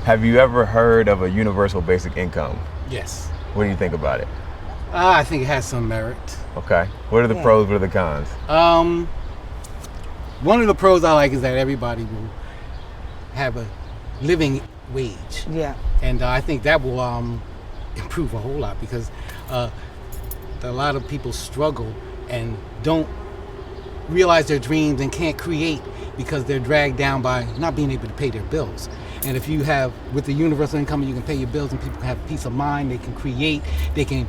Have you ever heard of a universal basic income? Yes. What do you think about it? I think it has some merit. Okay. What are the pros? What are the cons? One of the pros I like is that everybody will have a living wage. Yeah. And I think that will improve a whole lot, because a lot of people struggle and don't realize their dreams and can't create because they're dragged down by not being able to pay their bills. And if you have, with the universal income, you can pay your bills and people can have peace of mind, they can create, they can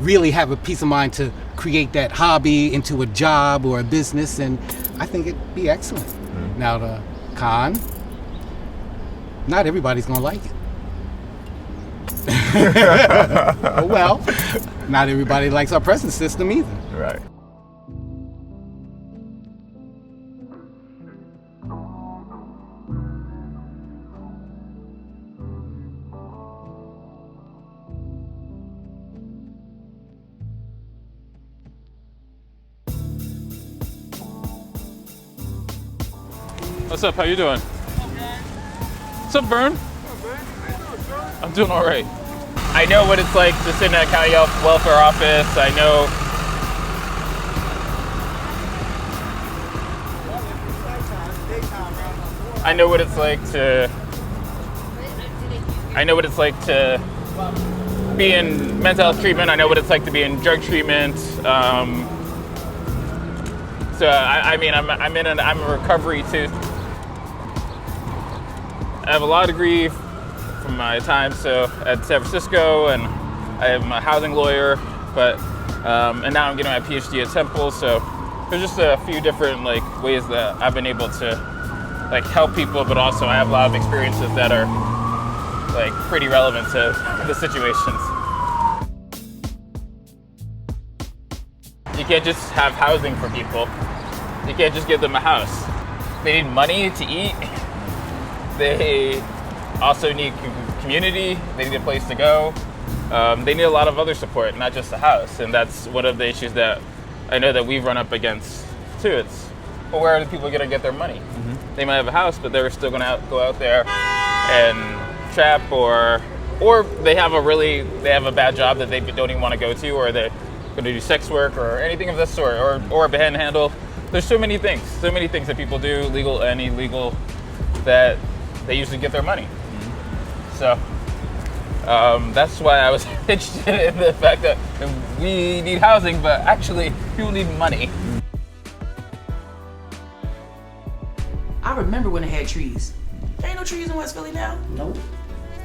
really have a peace of mind to create that hobby into a job or a business, and I think it'd be excellent. Mm-hmm. Now the con, not everybody's gonna like it. Well, not everybody likes our present system either. Right. What's up? How you doing? What's up, Vern? I'm doing all right. I know what it's like to sit in a county welfare office. I know. I know what it's like to. I know what it's like to be in mental health treatment. I know what it's like to be in drug treatment. So I'm in recovery too. I have a law degree from my time at San Francisco, and I am a housing lawyer, and now I'm getting my PhD at Temple. So there's just a few different ways that I've been able to help people, but also I have a lot of experiences that are pretty relevant to the situations. You can't just have housing for people. You can't just give them a house. They need money to eat. They also need community. They need a place to go. They need a lot of other support, not just a house. And that's one of the issues that I know that we've run up against too. It's, well, where are the people going to get their money? Mm-hmm. They might have a house, but they're still going to go out there and trap, or they have a bad job that they don't even want to go to, or they're going to do sex work or anything of this sort, or a handle. There's so many things that people do, legal and illegal, that they usually get their money. Mm-hmm. So that's why I was interested in the fact that we need housing, but actually people need money. I remember when it had trees. There ain't no trees in West Philly now. Nope.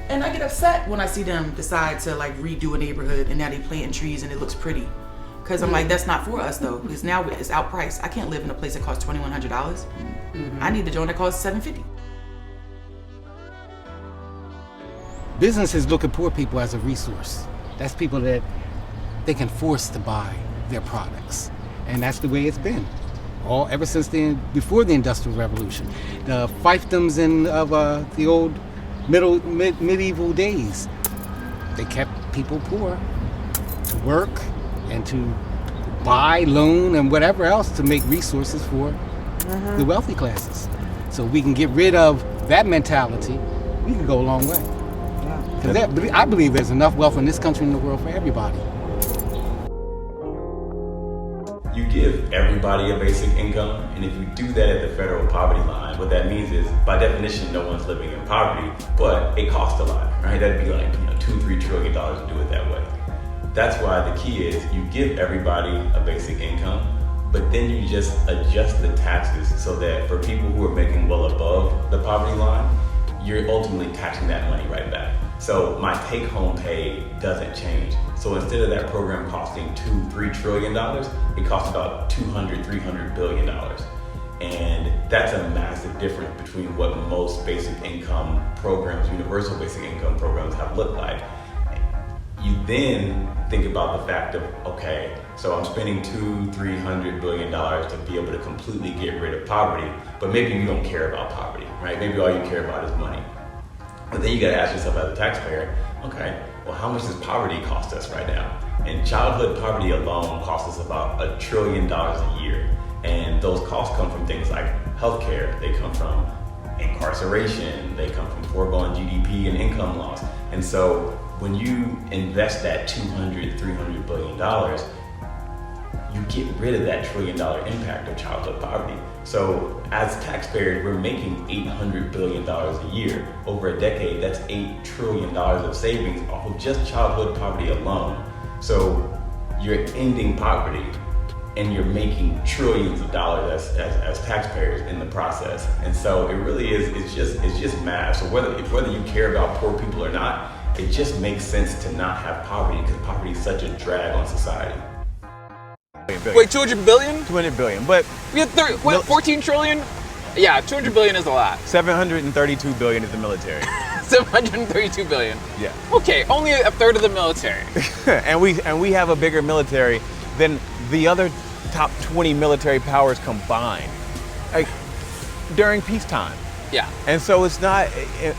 And I get upset when I see them decide to redo a neighborhood and now they planting trees and it looks pretty. Cause I'm like, that's not for us though. Because now it's outpriced. I can't live in a place that costs $2,100. Mm-hmm. I need a joint that costs $750. Businesses look at poor people as a resource. That's people that they can force to buy their products. And that's the way it's been. Ever since before the Industrial Revolution. The fiefdoms of the old medieval days, they kept people poor to work and to buy, loan, and whatever else to make resources for the wealthy classes. So we can get rid of that mentality, we can go a long way. Because I believe there's enough wealth in this country and the world for everybody. You give everybody a basic income, and if you do that at the federal poverty line, what that means is, by definition, no one's living in poverty, but it costs a lot, right? That'd be $2-3 trillion to do it that way. That's why the key is you give everybody a basic income, but then you just adjust the taxes so that for people who are making well above the poverty line, you're ultimately taxing that money right back. So my take-home pay doesn't change. So instead of that program costing $2-3 trillion, it costs about $200-300 billion. And that's a massive difference between what most basic income programs, universal basic income programs have looked like. You then think about the fact of, okay, so I'm spending $200-300 billion to be able to completely get rid of poverty, but maybe you don't care about poverty, right? Maybe all you care about is money. But then you gotta ask yourself as a taxpayer, okay, well, how much does poverty cost us right now? And childhood poverty alone costs us about $1 trillion a year. And those costs come from things like healthcare, they come from incarceration, they come from foregone GDP and income loss. And so when you invest that $200, $300 billion, you get rid of that $1 trillion impact of childhood poverty. So as taxpayers, we're making $800 billion a year. Over a decade, that's $8 trillion of savings off of just childhood poverty alone. So you're ending poverty and you're making trillions of dollars as taxpayers in the process. And so it really is, it's just math. So whether you care about poor people or not, it just makes sense to not have poverty, because poverty is such a drag on society. Wait, 200 billion? 200 billion, but We had 14 trillion? Yeah, 200 billion is a lot. 732 billion is the military. 732 billion. Yeah. Okay, only a third of the military. and we have a bigger military than the other top 20 military powers combined, like during peacetime. Yeah. And so it's not.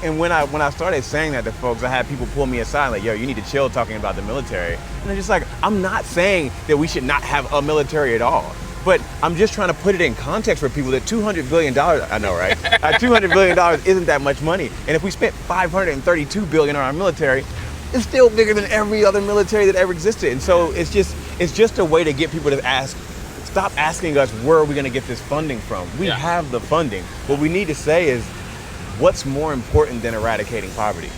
And when I started saying that to folks, I had people pull me aside like, "Yo, you need to chill talking about the military." And they're just like, "I'm not saying that we should not have a military at all, but I'm just trying to put it in context for people that $200 billion. I know, right? $200 billion isn't that much money. And if we spent $532 billion on our military, it's still bigger than every other military that ever existed. And so it's just a way to get people to stop asking us, where are we going to get this funding from? We have the funding. What we need to say is, what's more important than eradicating poverty?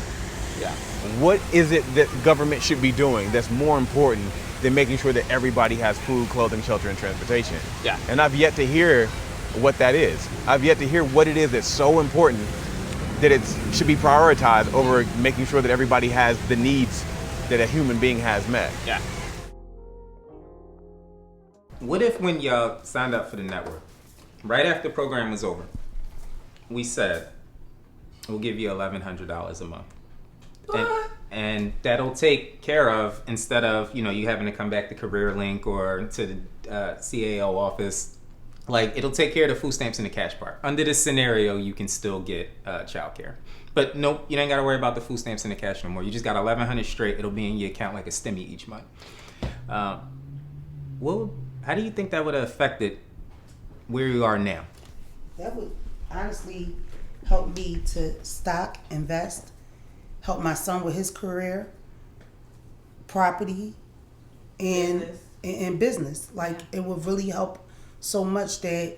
Yeah. What is it that government should be doing that's more important than making sure that everybody has food, clothing, shelter, and transportation? Yeah. And I've yet to hear what that is. I've yet to hear what it is that's so important that it should be prioritized over making sure that everybody has the needs that a human being has met. Yeah. What if when y'all signed up for the network, right after the program was over, we said, we'll give you $1,100 a month. And that'll take care of, instead of, you having to come back to CareerLink or to the CAO office, like it'll take care of the food stamps and the cash part. Under this scenario, you can still get childcare. But nope, you ain't got to worry about the food stamps and the cash no more. You just got $1,100 straight. It'll be in your account like a stimmy each month. How do you think that would have affected where you are now? That would honestly help me to stock, invest, help my son with his career, property, and business. Like, it would really help so much that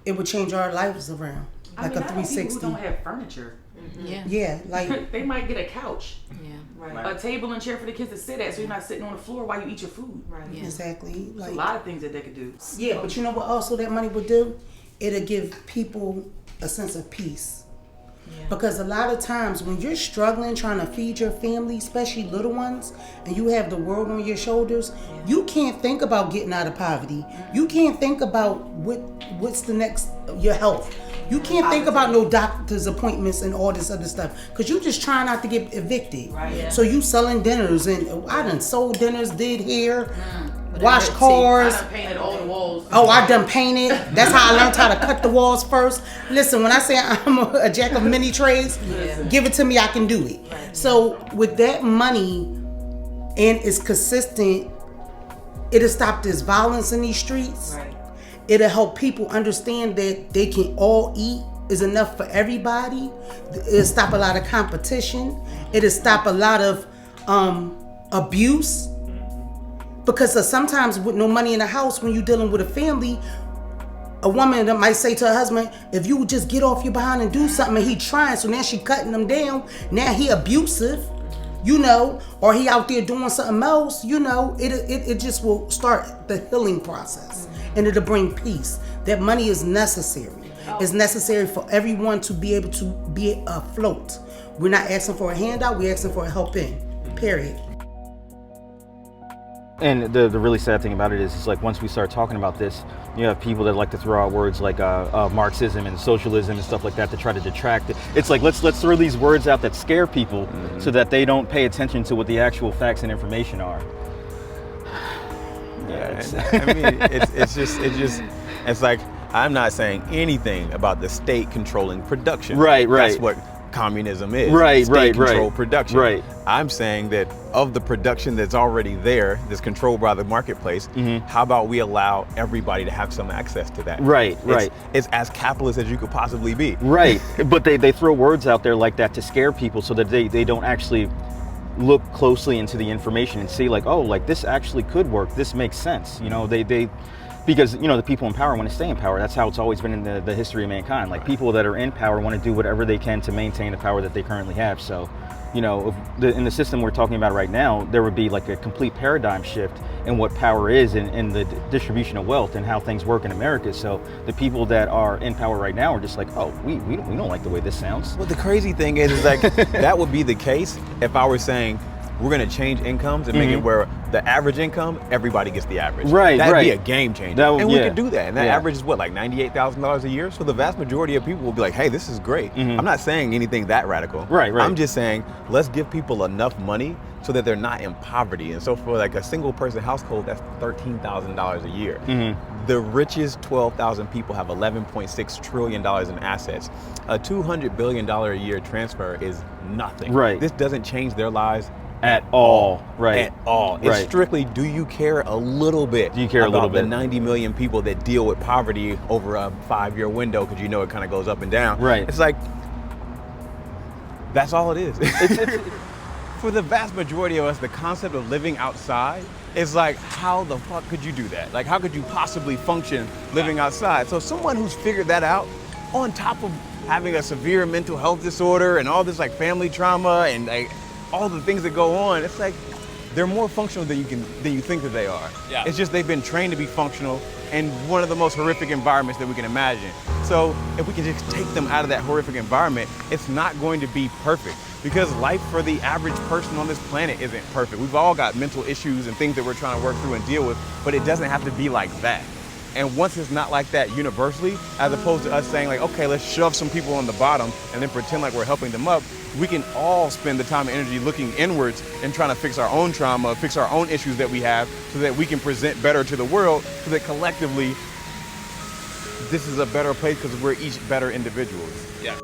it would change our lives around. Like a 360. People who don't have furniture. Yeah. Yeah, like They might get a couch, Yeah. a table and chair for the kids to sit at, so you're not sitting on the floor while you eat your food. Right. Yeah. exactly. There's Like, a lot of things that they could do. yeah, but you know what also that money would do? It'll give people a sense of peace. Yeah. Because a lot of times when you're struggling trying to feed your family, especially little ones, and you have the world on your shoulders, you can't think about getting out of poverty. You can't think about what's the next, your health. You can't think about no doctor's appointments and all this other stuff, because you just trying not to get evicted. Right. Yeah. So you selling dinners, and I done sold dinners, did hair, washed cars. I done painted all the walls. Oh, I done painted. That's how I learned how to cut the walls first. Listen, when I say I'm a jack of many trades, give it to me, I can do it. Right. So with that money, and it's consistent, it'll stop this violence in these streets. Right. It'll help people understand that they can all eat is enough for everybody. It'll stop a lot of competition. It'll stop a lot of abuse. Because sometimes with no money in the house, when you're dealing with a family, a woman that might say to her husband, if you would just get off your behind and do something, and he trying, so now she cutting him down. Now he abusive, or he out there doing something else, it just will start the healing process, and it'll bring peace. That money is necessary. It's necessary for everyone to be able to be afloat. We're not asking for a handout, we're asking for a help in, period. And the really sad thing about it is like once we start talking about this, you have people that like to throw out words like Marxism and socialism and stuff like that to try to detract it. It's like let's throw these words out that scare people so that they don't pay attention to what the actual facts and information are. It's like, I'm not saying anything about the state controlling production. Right. That's what communism is. Right, State-controlled production. Right. I'm saying that of the production that's already there, that's controlled by the marketplace, how about we allow everybody to have some access to that? Right. It's as capitalist as you could possibly be. Right. But they throw words out there like that to scare people so that they don't actually look closely into the information and see like, oh, like this actually could work. This makes sense. You know, they because, you know, the people in power want to stay in power. That's how it's always been in the history of mankind. Like, people that are in power want to do whatever they can to maintain the power that they currently have. So, you know, in the system we're talking about right now, there would be like a complete paradigm shift in what power is and the distribution of wealth and how things work in America. So the people that are in power right now are just like, oh, we don't like the way this sounds. Well, the crazy thing is like, that would be the case if I were saying, we're going to change incomes and make it where the average income, everybody gets the average. Right, That'd be a game changer. And we yeah. could do that. And that average is what, like $98,000 a year? So the vast majority of people will be like, hey, this is great. I'm not saying anything that radical. Right. I'm just saying, let's give people enough money so that they're not in poverty. And so for like a single person household, that's $13,000 a year. The richest 12,000 people have $11.6 trillion in assets. A $200 billion a year transfer is nothing. Right. This doesn't change their lives at all. Right. At all. It's strictly, do you care a little bit? Do you care a little bit? The 90 million people that deal with poverty over a 5-year window, because you know it kind of goes up and down. Right. It's like, that's all it is. For the vast majority of us, the concept of living outside is like, how the fuck could you do that? Like, how could you possibly function living outside? So someone who's figured that out, on top of having a severe mental health disorder and all this like family trauma and like all the things that go on, it's like they're more functional than you think that they are. Yeah. It's just they've been trained to be functional in one of the most horrific environments that we can imagine. So if we can just take them out of that horrific environment, it's not going to be perfect, because life for the average person on this planet isn't perfect. We've all got mental issues and things that we're trying to work through and deal with, but it doesn't have to be like that. And once it's not like that universally, as opposed to us saying like, okay, let's shove some people on the bottom and then pretend like we're helping them up, we can all spend the time and energy looking inwards and trying to fix our own trauma, fix our own issues that we have, so that we can present better to the world, so that collectively, this is a better place because we're each better individuals. Yeah.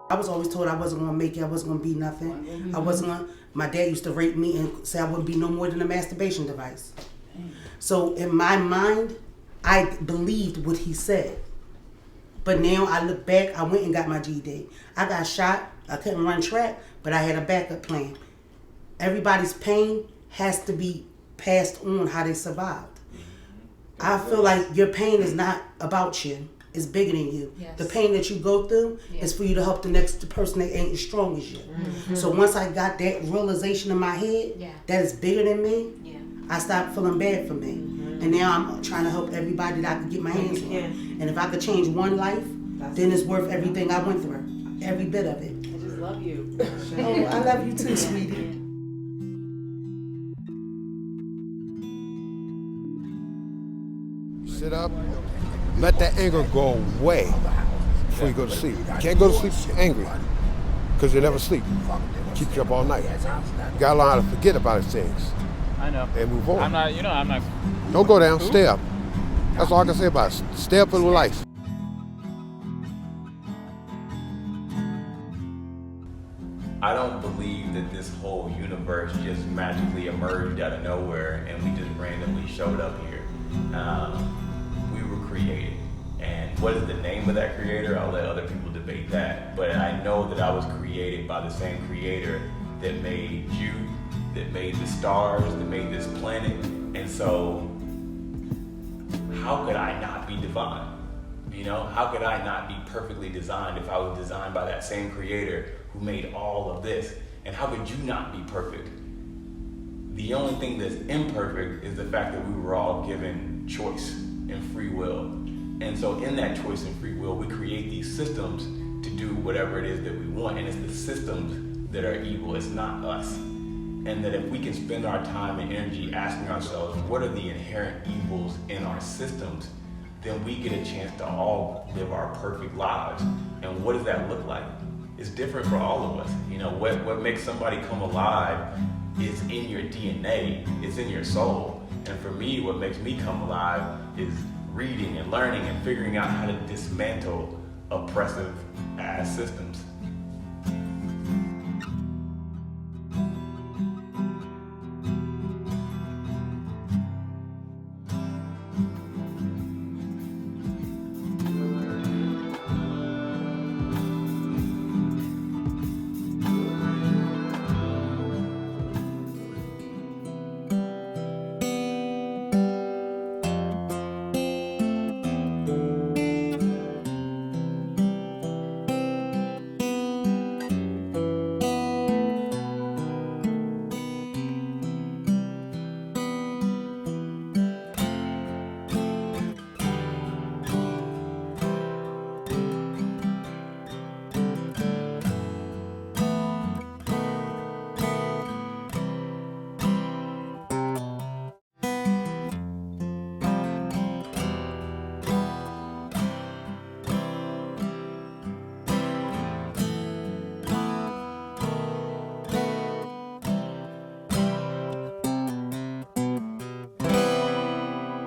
I was always told I wasn't gonna make it, I wasn't gonna be nothing. I wasn't gonna, my dad used to rape me and say I wouldn't be no more than a masturbation device. So in my mind, I believed what he said. But now I look back, I went and got my GED. I got shot, I couldn't run track, but I had a backup plan. Everybody's pain has to be passed on how they survived. I feel like your pain is not about you. It's bigger than you. Yes. The pain that you go through is for you to help the next person that ain't as strong as you. So once I got that realization in my head, that is bigger than me, I stopped feeling bad for me. And now I'm trying to help everybody that I can get my hands on. And if I could change one life, then it's worth everything I went through. Every bit of it. I just love you. Oh, I love you too, sweetie. Sit up. Let that anger go away before you go to sleep. You can't go to sleep angry, because you never sleep. Keeps you up all night. You gotta learn how to forget about things. I know. And move on. I'm not. Don't go down, stay up. That's all I can say about it. Stay up in life. I don't believe that this whole universe just magically emerged out of nowhere and we just randomly showed up here. We were created. And what is the name of that creator? I'll let other people debate that. But I know that I was created by the same creator that made you, that made the stars, that made this planet. And so, how could I not be divine? You know, how could I not be perfectly designed if I was designed by that same creator who made all of this? And how could you not be perfect? The only thing that's imperfect is the fact that we were all given choice and free will. And so in that choice and free will, we create these systems to do whatever it is that we want. And it's the systems that are evil, it's not us. And that if we can spend our time and energy asking ourselves, what are the inherent evils in our systems, then we get a chance to all live our perfect lives. And what does that look like? It's different for all of us. You know, what makes somebody come alive is in your DNA, it's in your soul. And for me, what makes me come alive is reading and learning and figuring out how to dismantle oppressive ass systems.